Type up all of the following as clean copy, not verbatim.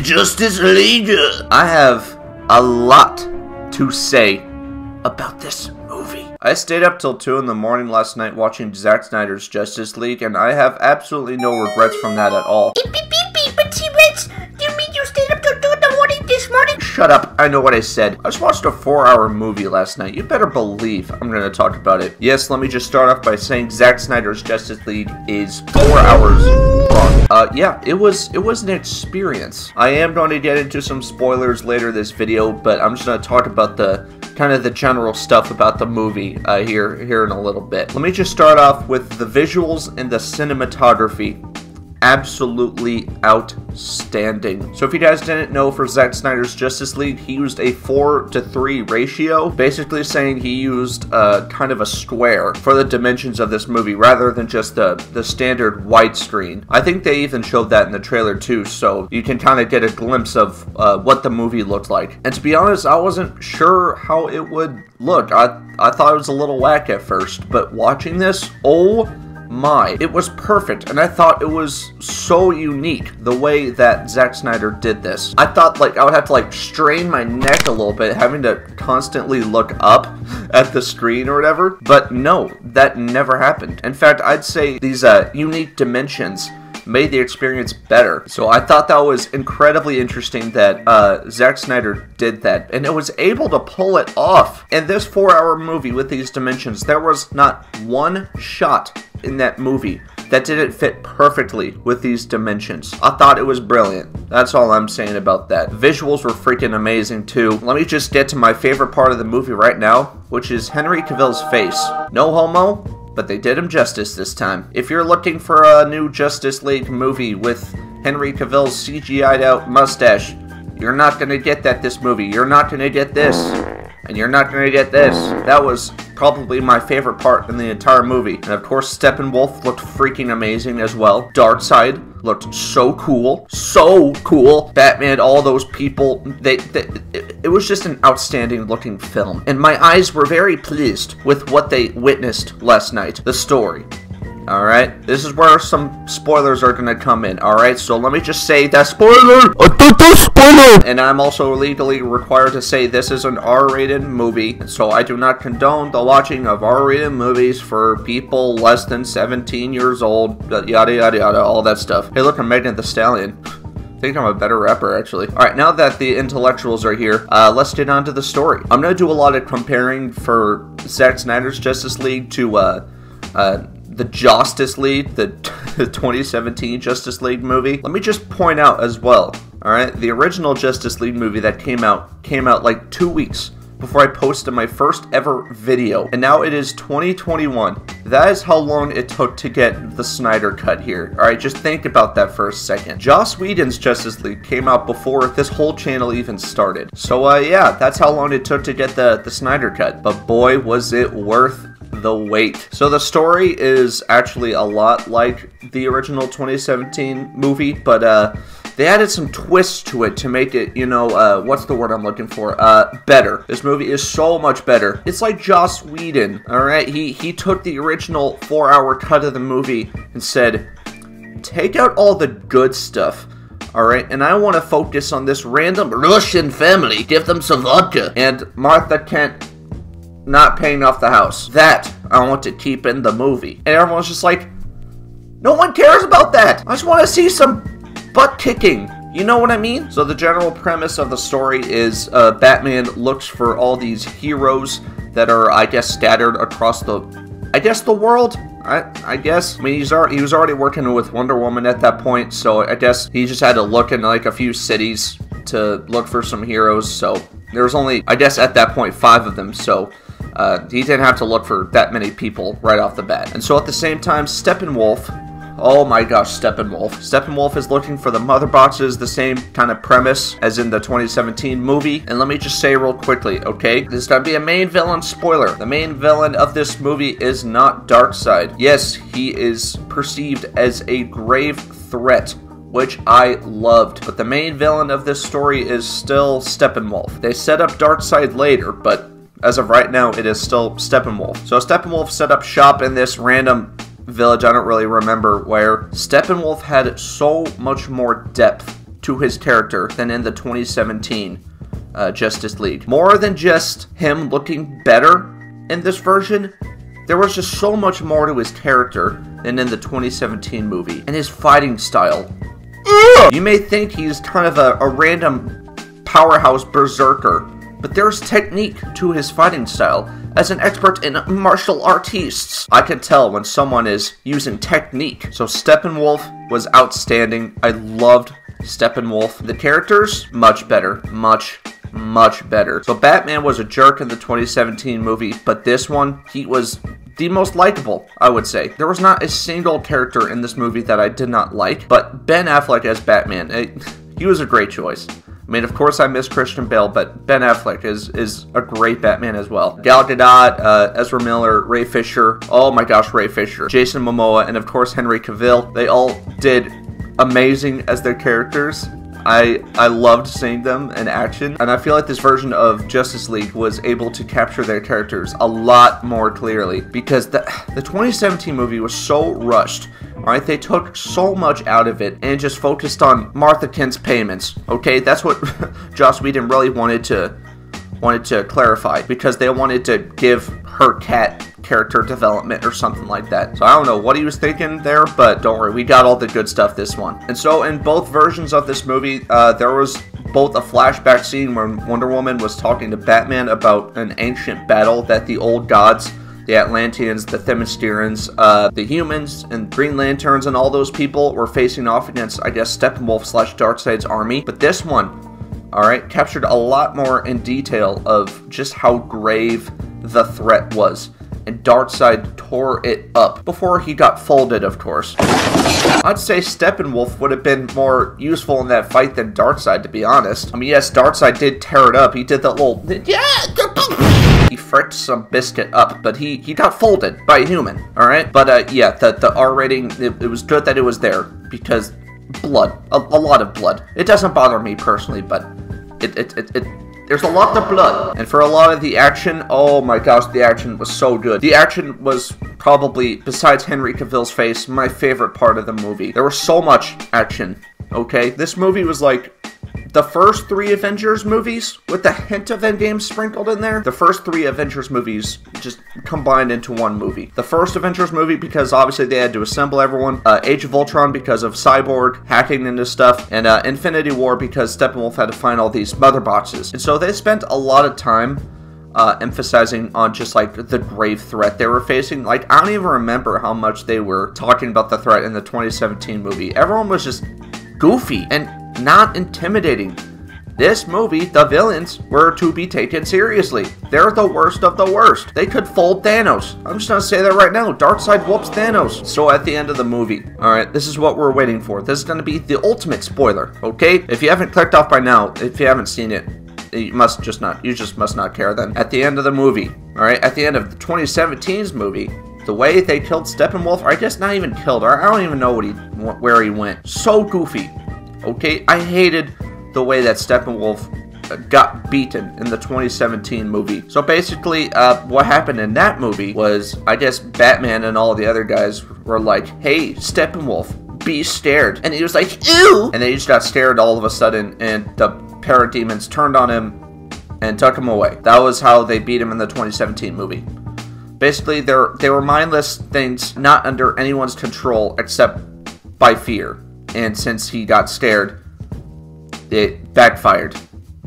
Justice League. I have a lot to say about this movie. I stayed up till 2 in the morning last night watching Zack Snyder's Justice League, and I have absolutely no regrets from that at all. But T-Rex, you mean you stayed up till 2 in the morning this morning? Shut up, I know what I said. I just watched a 4-hour movie last night. You better believe I'm gonna talk about it. Yes, let me just start off by saying Zack Snyder's Justice League is 4 hours long. Yeah, it was an experience. I am going to get into some spoilers later this video, but I'm just gonna talk about the kind of the general stuff about the movie here in a little bit. Let me just start off with the visuals and the cinematography. Absolutely outstanding. So if you guys didn't know, for Zack Snyder's Justice League, he used a 4:3 ratio, basically saying he used kind of a square for the dimensions of this movie rather than just the standard widescreen. I think they even showed that in the trailer too, so you can kind of get a glimpse of what the movie looked like. And to be honest, I wasn't sure how it would look. I thought it was a little whack at first, but watching this, oh my, it was perfect, and I thought it was so unique the way that Zack Snyder did this. I thought like I would have to like strain my neck a little bit having to constantly look up at the screen or whatever, but no, that never happened. In fact, I'd say these unique dimensions made the experience better. So I thought that was incredibly interesting that Zack Snyder did that, and it was able to pull it off. In this 4-hour movie with these dimensions, there was not one shot in that movie that didn't fit perfectly with these dimensions. I thought it was brilliant. That's all I'm saying about that. Visuals were freaking amazing too. Let me just get to my favorite part of the movie right now, which is Henry Cavill's face. No homo, but they did him justice this time. If you're looking for a new Justice League movie with Henry Cavill's CGI'd out mustache, you're not gonna get that this movie. You're not gonna get this. And you're not gonna get this. That was probably my favorite part in the entire movie. And of course, Steppenwolf looked freaking amazing as well. Darkseid looked so cool. So cool. Batman, all those people, it was just an outstanding looking film. And my eyes were very pleased with what they witnessed last night. The story. Alright, this is where some spoilers are gonna come in, alright? So let me just say that spoiler! And I'm also legally required to say this is an R-rated movie, so I do not condone the watching of R-rated movies for people less than 17 years old, yada yada yada, all that stuff. Hey look, I'm Megan Thee Stallion. I think I'm a better rapper, actually. Alright, now that the intellectuals are here, let's get on to the story. I'm gonna do a lot of comparing for Zack Snyder's Justice League to, the Justice League, the 2017 Justice League movie. Let me just point out as well, alright, the original Justice League movie that came out like 2 weeks before I posted my first ever video, and now it is 2021. That is how long it took to get the Snyder cut here. Alright, just think about that for a second. Joss Whedon's Justice League came out before this whole channel even started. So yeah, that's how long it took to get the Snyder cut. But boy, was it worth the wait. So the story is actually a lot like the original 2017 movie, but they added some twists to it to make it, you know, what's the word I'm looking for? Better. This movie is so much better. It's like Joss Whedon, alright? He took the original 4-hour cut of the movie and said, take out all the good stuff. Alright, and I want to focus on this random Russian family. Give them some vodka. And Martha Kent not paying off the house. That I want to keep in the movie. And everyone's just like, no one cares about that. I just want to see some butt kicking. You know what I mean? So the general premise of the story is Batman looks for all these heroes that are, I guess, scattered across the world. I guess. I mean, he was already working with Wonder Woman at that point, so I guess he just had to look in like a few cities to look for some heroes. So there was only, I guess, at that point, 5 of them. So he didn't have to look for that many people right off the bat. And so at the same time, Steppenwolf, oh my gosh, Steppenwolf. Steppenwolf is looking for the mother boxes, the same kind of premise as in the 2017 movie. And let me just say real quickly, okay? This is gonna be a main villain spoiler. The main villain of this movie is not Darkseid. Yes, he is perceived as a grave threat, which I loved. But the main villain of this story is still Steppenwolf. They set up Darkseid later, but as of right now, it is still Steppenwolf. So Steppenwolf set up shop in this random village, I don't really remember where, Steppenwolf had so much more depth to his character than in the 2017 Justice League. More than just him looking better in this version, there was just so much more to his character than in the 2017 movie. And his fighting style. You may think he's kind of a random powerhouse berserker, but there's technique to his fighting style. As an expert in martial artists, I can tell when someone is using technique. So Steppenwolf was outstanding. I loved Steppenwolf. The characters, much better. Much better. So Batman was a jerk in the 2017 movie, but this one, he was the most likable, I would say. There was not a single character in this movie that I did not like, but Ben Affleck as Batman, he was a great choice. I mean, of course I miss Christian Bale, but Ben Affleck is a great Batman as well. Gal Gadot, Ezra Miller, Ray Fisher, oh my gosh, Ray Fisher, Jason Momoa, and of course Henry Cavill. They all did amazing as their characters. I loved seeing them in action, and I feel like this version of Justice League was able to capture their characters a lot more clearly, because the 2017 movie was so rushed. Alright, they took so much out of it and just focused on Martha Kent's payments. Okay, that's what Joss Whedon really wanted to clarify, because they wanted to give her cat character development or something like that. So I don't know what he was thinking there, but don't worry, we got all the good stuff this one. And so in both versions of this movie, there was both a flashback scene where Wonder Woman was talking to Batman about an ancient battle that the old gods, the Atlanteans, the Themyscirans, the humans, and Green Lanterns, and all those people were facing off against, I guess, Steppenwolf / Darkseid's army. But this one, alright, captured a lot more in detail of just how grave the threat was. And Darkseid tore it up before he got folded, of course. I'd say Steppenwolf would have been more useful in that fight than Darkseid, to be honest. I mean, yes, Darkseid did tear it up. He did that little... He fricked some biscuit up, but he got folded by a human, alright? But, yeah, the R rating, it was good that it was there, because blood. A lot of blood. It doesn't bother me personally, but there's a lot of blood. And for a lot of the action, oh my gosh, the action was so good. The action was probably, besides Henry Cavill's face, my favorite part of the movie. There was so much action, okay? This movie was like the first 3 Avengers movies with a hint of Endgame sprinkled in there. The first 3 Avengers movies just combined into one movie. The first Avengers movie because obviously they had to assemble everyone. Age of Ultron because of Cyborg hacking into stuff. And Infinity War because Steppenwolf had to find all these mother boxes. And so they spent a lot of time emphasizing on just like the grave threat they were facing. Like, I don't even remember how much they were talking about the threat in the 2017 movie. Everyone was just goofy and not intimidating. This movie, the villains were to be taken seriously. They're the worst of the worst. They could fold Thanos. I'm just gonna say that right now. Darkseid whoops Thanos. So at the end of the movie, alright, this is what we're waiting for. This is gonna be the ultimate spoiler, okay? If you haven't clicked off by now, if you haven't seen it, you just must not care then. At the end of the movie, alright, at the end of the 2017's movie, the way they killed Steppenwolf, or I guess not even killed, or I don't even know where he went. So goofy. Okay, I hated the way that Steppenwolf got beaten in the 2017 movie. So basically, what happened in that movie was, I guess Batman and all the other guys were like, hey, Steppenwolf, be scared. And he was like, ew! And they just got scared all of a sudden, and the parademons turned on him and took him away. That was how they beat him in the 2017 movie. Basically, they were mindless things not under anyone's control except by fear. And since he got scared, it backfired.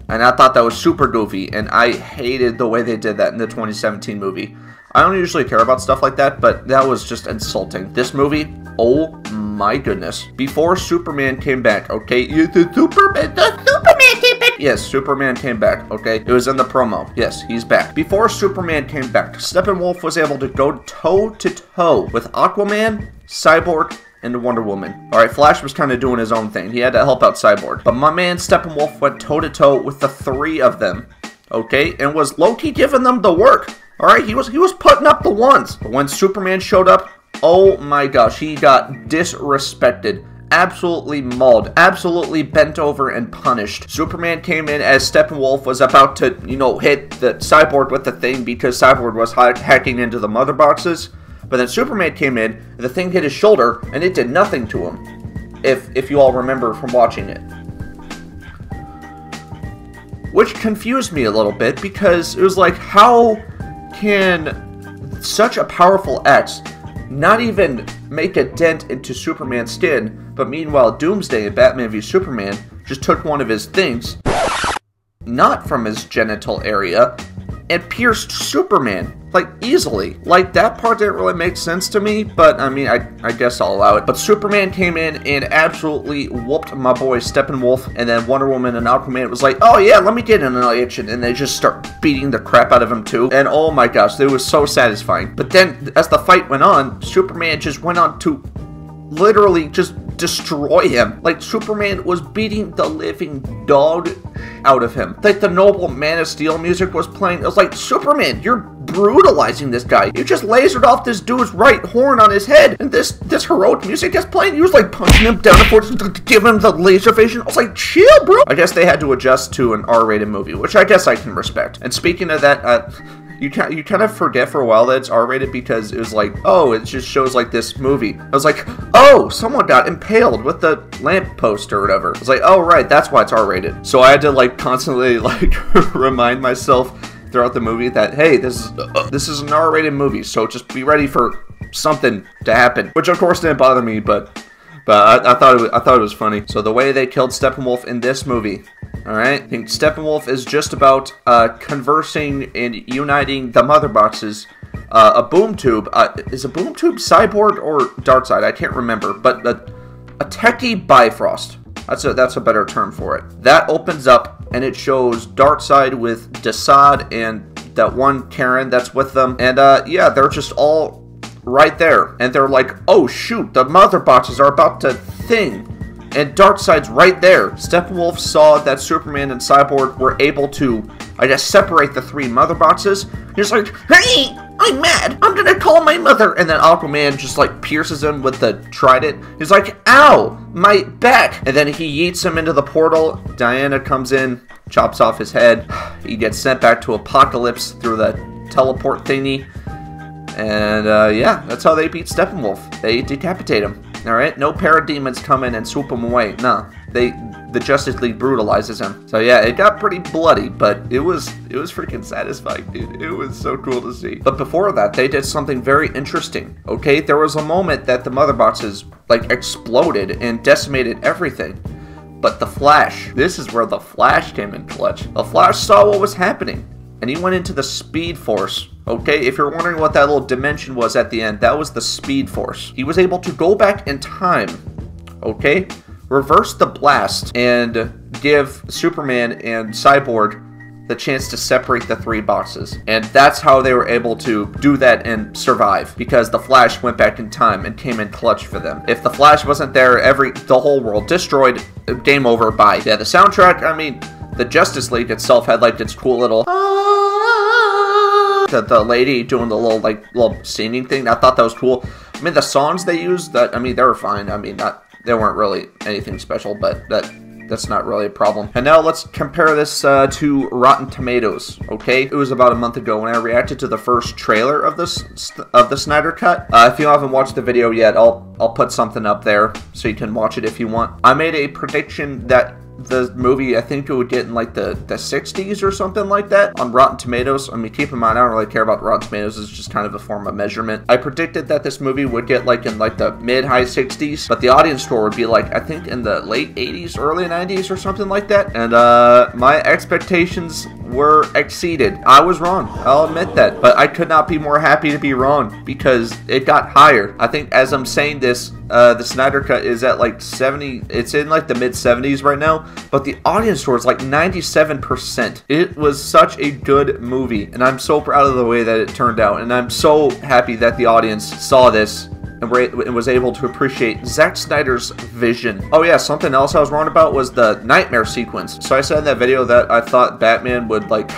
And I thought that was super goofy, and I hated the way they did that in the 2017 movie. I don't usually care about stuff like that, but that was just insulting. This movie, oh my goodness. Before Superman came back, okay? Superman came back! Yes, Superman came back, okay? It was in the promo. Yes, he's back. Before Superman came back, Steppenwolf was able to go toe-to-toe with Aquaman, Cyborg, and Wonder Woman. Alright, Flash was kind of doing his own thing. He had to help out Cyborg. But my man Steppenwolf went toe-to-toe with the 3 of them, okay? And was low-key giving them the work. Alright, he was putting up the ones. But when Superman showed up, oh my gosh, he got disrespected. Absolutely mauled. Absolutely bent over and punished. Superman came in as Steppenwolf was about to, hit the Cyborg with the thing because Cyborg was hacking into the mother boxes. But then Superman came in, and the thing hit his shoulder, and it did nothing to him. If you all remember from watching it. Which confused me a little bit, because it was like, how can such a powerful X not even make a dent into Superman's skin, but meanwhile Doomsday in Batman v Superman just took one of his things, not from his genital area, and pierced Superman, like, easily. Like, that part didn't really make sense to me, but, I mean, I guess I'll allow it. But Superman came in and absolutely whooped my boy Steppenwolf, and then Wonder Woman and Aquaman was like, oh yeah, let me get an annihilation, and they just start beating the crap out of him too, and oh my gosh, it was so satisfying. But then, as the fight went on, Superman just went on to literally just destroy him. Like, Superman was beating the living dog out of him. Like, the noble Man of Steel music was playing. It was like, Superman, you're brutalizing this guy. You just lasered off this dude's right horn on his head, and this heroic music is playing. He was like punching him down and forth, giving him the laser vision. I was like, chill, bro. I guess they had to adjust to an R-rated movie, which I guess I can respect. And speaking of that, you kind of forget for a while that it's R-rated, because it was like, oh, it just shows like this movie. I was like, oh, someone got impaled with the lamppost or whatever. I was like, oh, right, that's why it's R-rated. So I had to like constantly like remind myself throughout the movie that, hey, this is an R-rated movie, so just be ready for something to happen. Which of course didn't bother me, but I thought it was funny. So the way they killed Steppenwolf in this movie, alright? I think Steppenwolf is just about conversing and uniting the mother boxes. A boom tube, is a boom tube Cyborg or Darkseid? I can't remember, but a techie Bifrost. That's a better term for it. That opens up and it shows Darkseid with Desaad and that one Karen that's with them. And yeah, they're just all right there. And they're like, oh shoot, the mother boxes are about to thing. And Darkseid's right there. Steppenwolf saw that Superman and Cyborg were able to, I guess, separate the three mother boxes. He's like, hey, I'm mad. I'm gonna call my mother. And then Aquaman just like pierces him with the trident. He's like, ow, my back. And then he yeets him into the portal. Diana comes in, chops off his head. He gets sent back to Apocalypse through the teleport thingy. And yeah, that's how they beat Steppenwolf. They decapitate him. Alright, no parademons come in and swoop him away. No, the Justice League brutalizes him. So yeah, it got pretty bloody, but it was freaking satisfying, dude. It was so cool to see. But before that, they did something very interesting, okay? There was a moment that the mother boxes, like, exploded and decimated everything. But the Flash, this is where the Flash came in clutch. The Flash saw what was happening, and he went into the Speed Force. Okay, if you're wondering what that little dimension was at the end, that was the Speed Force. He was able to go back in time, okay, reverse the blast, and give Superman and Cyborg the chance to separate the three boxes. And that's how they were able to do that and survive, because the Flash went back in time and came in clutch for them. If the Flash wasn't there, the whole world destroyed, game over, bye. Yeah, the soundtrack, I mean, the Justice League itself had like its cool little the lady doing the little singing thing. I thought that was cool. I mean, the songs they used, they were fine. I mean, they weren't really anything special, but that's not really a problem. And now let's compare this to Rotten Tomatoes, okay? It was about a month ago when I reacted to the first trailer of the Snyder Cut. If you haven't watched the video yet, I'll put something up there so you can watch it if you want. I made a prediction that the movie, I think it would get in like the 60s or something like that on Rotten Tomatoes. I mean, keep in mind, I don't really care about Rotten Tomatoes. It's just kind of a form of measurement. I predicted that this movie would get like in like the mid-high 60s, but the audience score would be like, I think in the late 80s, early 90s or something like that. And my expectations were exceeded. I was wrong. I'll admit that. But I could not be more happy to be wrong, because it got higher. I think as I'm saying this, the Snyder Cut is at like 70, it's in like the mid 70s right now, but the audience score is like 97%. It was such a good movie, and I'm so proud of the way that it turned out, and I'm so happy that the audience saw this and was able to appreciate Zack Snyder's vision. Oh yeah, something else I was wrong about was the nightmare sequence. So I said in that video that I thought Batman would like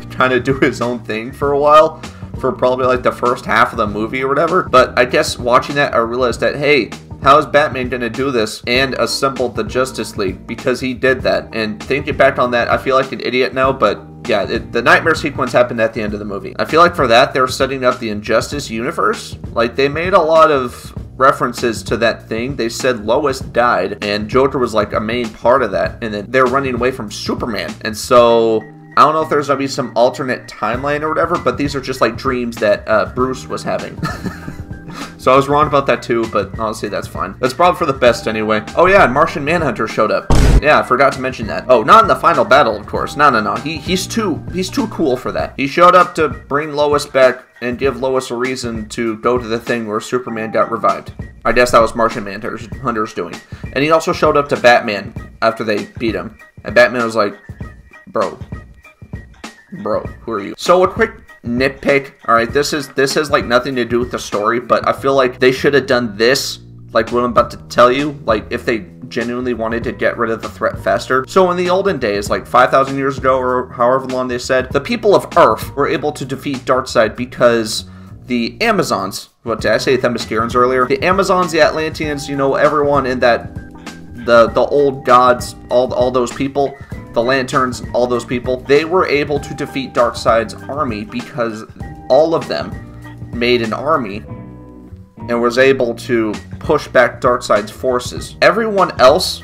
kind of do his own thing for a while, for probably like the first half of the movie or whatever. But I guess watching that, I realized that, hey, how is Batman going to do this and assemble the Justice League? Because he did that. And thinking back on that, I feel like an idiot now, but yeah, the nightmare sequence happened at the end of the movie. I feel like for that, they're setting up the Injustice universe. Like, they made a lot of references to that thing. They said Lois died, and Joker was like a main part of that, and then they're running away from Superman. And so I don't know if there's gonna be some alternate timeline or whatever, but these are just like dreams that Bruce was having. So I was wrong about that too, but honestly, that's fine. That's probably for the best anyway. Oh yeah, and Martian Manhunter showed up. Yeah, I forgot to mention that. Oh, not in the final battle, of course. No. He's too cool for that. He showed up to bring Lois back and give Lois a reason to go to the thing where Superman got revived. I guess that was Martian Manhunter's doing. And he also showed up to Batman after they beat him. And Batman was like, bro, who are you? So a quick nitpick. All right, this has like nothing to do with the story, but I feel like they should have done this, like what I'm about to tell you, like if they genuinely wanted to get rid of the threat faster. So in the olden days, like 5,000 years ago or however long they said, the people of Earth were able to defeat Darkseid because the Amazons, what did I say, Themyscirans earlier? The Amazons, the Atlanteans, you know, everyone in that, the old gods, all those people, the Lanterns, all those people, they were able to defeat Darkseid's army because all of them made an army and was able to push back Darkseid's forces. Everyone else,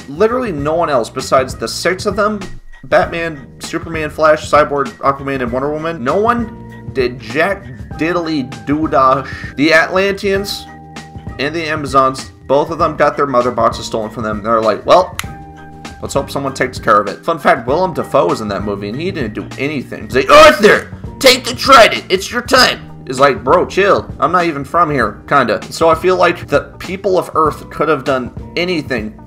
literally no one else besides the 6 of them, Batman, Superman, Flash, Cyborg, Aquaman, and Wonder Woman, no one did jack diddly doodash. The Atlanteans and the Amazons, both of them got their mother boxes stolen from them. They're like, well, let's hope someone takes care of it. Fun fact, Willem Dafoe was in that movie, and he didn't do anything. He's like, Arthur, take the trident. It's your time. It's like, bro, chill. I'm not even from here, kinda. So I feel like the people of Earth could have done anything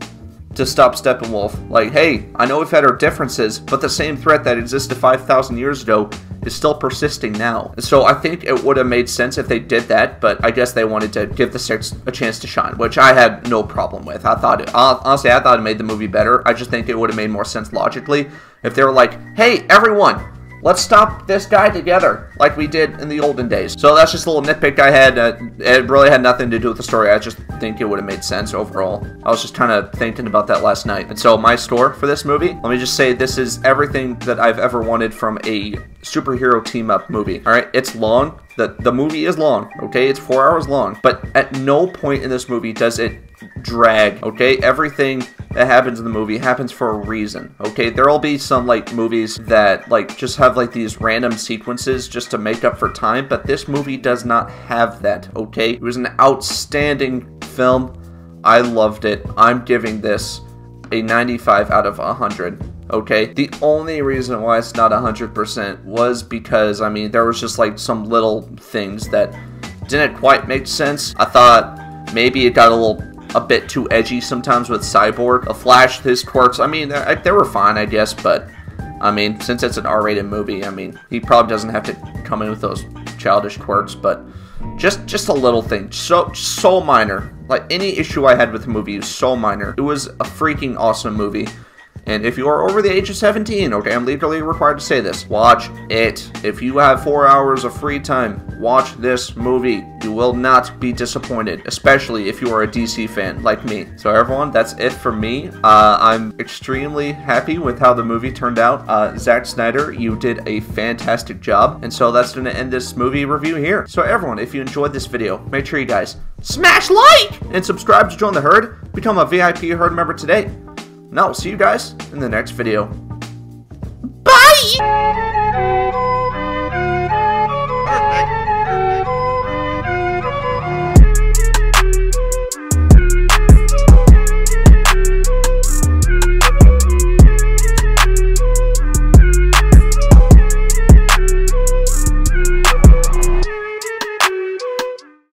to stop Steppenwolf. Like, hey, I know we've had our differences, but the same threat that existed 5,000 years ago is still persisting now. So I think it would have made sense if they did that, but I guess they wanted to give the 6 a chance to shine, which I had no problem with. Honestly, I thought it made the movie better. I just think it would have made more sense logically if they were like, hey, everyone, let's stop this guy together, like we did in the olden days. So that's just a little nitpick I had. It really had nothing to do with the story. I just think it would have made sense overall. I was just kind of thinking about that last night. And so my score for this movie, let me just say this is everything that I've ever wanted from a superhero team-up movie. All right, it's long. The movie is long, okay? It's 4 hours long. But at no point in this movie does it drag, okay? Everything that happens in the movie happens for a reason, okay? There'll be some, like, movies that, like, just have, like, these random sequences just to make up for time, but this movie does not have that, okay? It was an outstanding film. I loved it. I'm giving this a 95 out of 100. Okay, the only reason why it's not 100% was because, I mean, there was just like some little things that didn't quite make sense. I thought maybe it got a bit too edgy sometimes with Cyborg. A Flash, his quirks, I mean, they were fine, I guess, but I mean, since it's an R-rated movie, I mean, he probably doesn't have to come in with those childish quirks, but just a little thing, so minor. Like, any issue I had with the movie was so minor. It was a freaking awesome movie. And if you are over the age of 17, okay, I'm legally required to say this, watch it. If you have 4 hours of free time, watch this movie. You will not be disappointed, especially if you are a DC fan like me. So everyone, that's it for me. I'm extremely happy with how the movie turned out. Zack Snyder, you did a fantastic job. And so that's going to end this movie review here. So everyone, if you enjoyed this video, make sure you guys smash like and subscribe to join the herd. Become a VIP herd member today. And I'll see you guys in the next video. Bye!